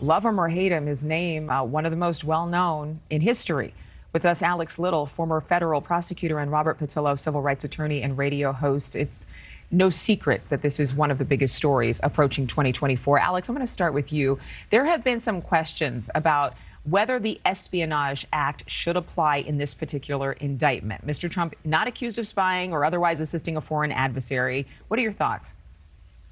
Love him or hate him, his name, one of the most well-known in history. With us, Alex Little, former federal prosecutor, and Robert Patillo, civil rights attorney and radio host. It's no secret that this is one of the biggest stories approaching 2024. Alex, I'm going to start with you. There have been some questions about whether the Espionage Act should apply in this particular indictment. Mr. Trump not accused of spying or otherwise assisting a foreign adversary. What are your thoughts?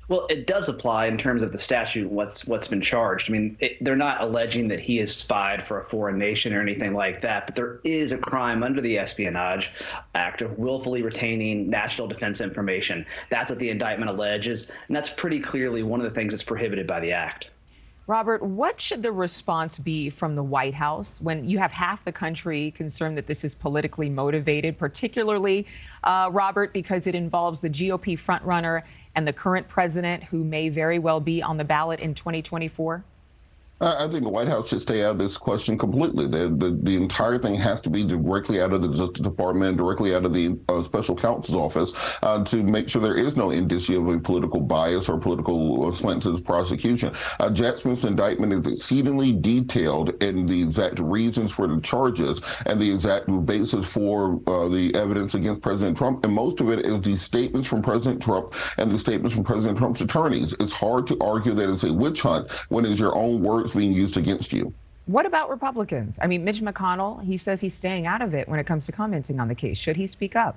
Well, it does apply in terms of the statute, what's been charged. I mean, they're not alleging that he has spied for a foreign nation or anything like that, but there is a crime under the Espionage Act of willfully retaining national defense information. That's what the indictment alleges, and that's pretty clearly one of the things that's prohibited by the act. Robert, what should the response be from the White House when you have half the country concerned that this is politically motivated, particularly, Robert, because it involves the GOP frontrunner and the current president who may very well be on the ballot in 2024? I think the White House should stay out of this question completely. The entire thing has to be directly out of the Justice Department, directly out of the special counsel's office to make sure there is no indicia of a political bias or political slant to this prosecution. Jack Smith's indictment is exceedingly detailed in the exact reasons for the charges and the exact basis for the evidence against President Trump. And most of it is the statements from President Trump and the statements from President Trump's attorneys. It's hard to argue that it's a witch hunt when it's your own words being used against you. What about Republicans? I mean, Mitch McConnell, he says he's staying out of it when it comes to commenting on the case. Should he speak up?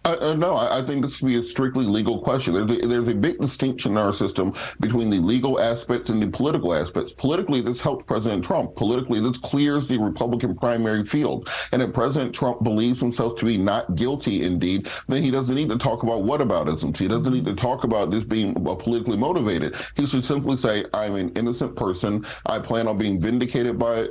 No, I think this should be a strictly legal question. There's a big distinction in our system between the legal aspects and the political aspects. Politically, this helps President Trump. Politically, this clears the Republican primary field. And if President Trump believes himself to be not guilty, indeed, then he doesn't need to talk about whataboutisms. He doesn't need to talk about this being politically motivated. He should simply say, I'm an innocent person. I plan on being vindicated by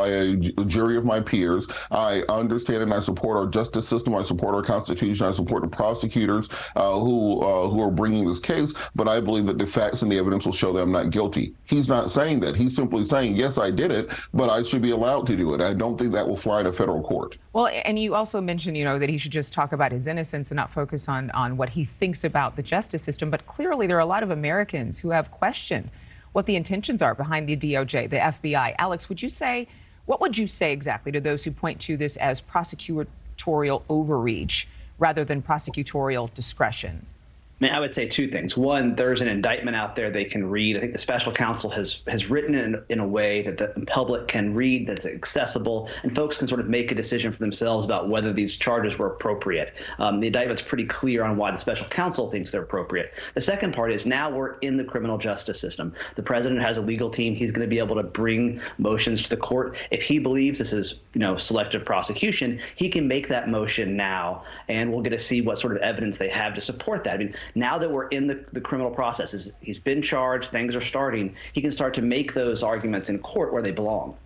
a jury of my peers. I understand and I support our justice system. I support our Constitution. I support the prosecutors who are bringing this case, but I believe that the facts and the evidence will show that I'm not guilty. He's not saying that. He's simply saying, yes, I did it, but I should be allowed to do it. I don't think that will fly to federal court. Well, and you also mentioned, that he should just talk about his innocence and not focus on what he thinks about the justice system. But clearly, there are a lot of Americans who have questioned what the intentions are behind the DOJ, the FBI. Alex, what would you say exactly to those who point to this as prosecutorial overreach rather than prosecutorial discretion? I mean, I would say two things. One, there's an indictment out there they can read. I think the special counsel has written it in a way that the public can read, that's accessible, and folks can sort of make a decision for themselves about whether these charges were appropriate. The indictment's pretty clear on why the special counsel thinks they're appropriate. The second part is now we're in the criminal justice system. The president has a legal team. He's going to be able to bring motions to the court. If he believes this is, selective prosecution, he can make that motion now, and we'll get to see what sort of evidence they have to support that. I mean, now that we're in the criminal process, he's been charged, things are starting, he can start to make those arguments in court where they belong.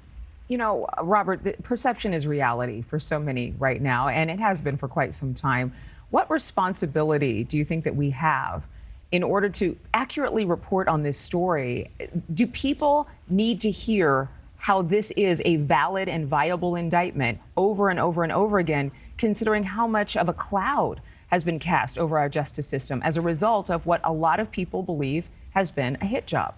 Robert, the perception is reality for so many right now, and it has been for quite some time. What responsibility do you think that we have in order to accurately report on this story? Do people need to hear how this is a valid and viable indictment over and over and over again, considering how much of a cloud has been cast over our justice system as a result of what a lot of people believe has been a hit job?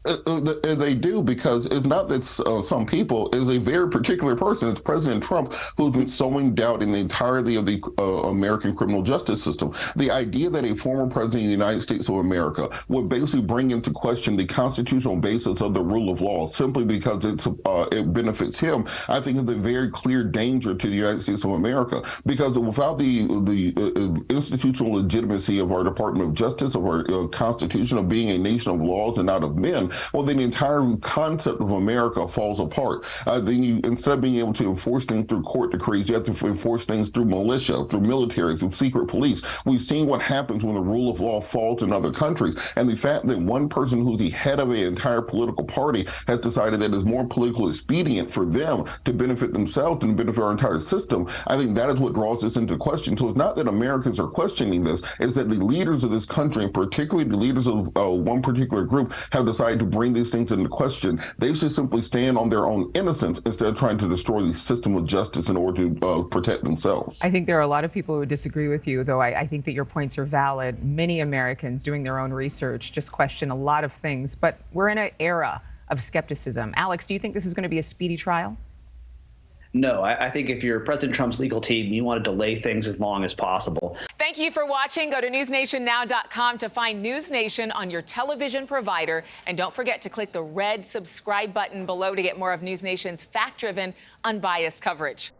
They do, because it's not that some people, is a very particular person. It's President Trump who's been sowing doubt in the entirety of the American criminal justice system. The idea that a former president of the United States of America would basically bring into question the constitutional basis of the rule of law simply because it benefits him, I think is a very clear danger to the United States of America. Because without the institutional legitimacy of our Department of Justice, of our Constitution, of being a nation of laws and not of men, well, then the entire concept of America falls apart. Then you, instead of being able to enforce things through court decrees, you have to enforce things through militia, through military, through secret police. We've seen what happens when the rule of law falls in other countries. And the fact that one person who's the head of an entire political party has decided that it's more politically expedient for them to benefit themselves than benefit our entire system, I think that is what draws this into question. So it's not that Americans are questioning this, it's that the leaders of this country, and particularly the leaders of one particular group, have decided to bring these things into question. They should simply stand on their own innocence instead of trying to destroy the system of justice in order to protect themselves. I think there are a lot of people who disagree with you, though I think that your points are valid. Many Americans doing their own research just question a lot of things, but we're in an era of skepticism. Alex, do you think this is going to be a speedy trial? No, I think if you're President Trump's legal team, you want to delay things as long as possible. Thank you for watching. Go to newsnationnow.com to find NewsNation on your television provider. And don't forget to click the red subscribe button below to get more of NewsNation's fact-driven, unbiased coverage.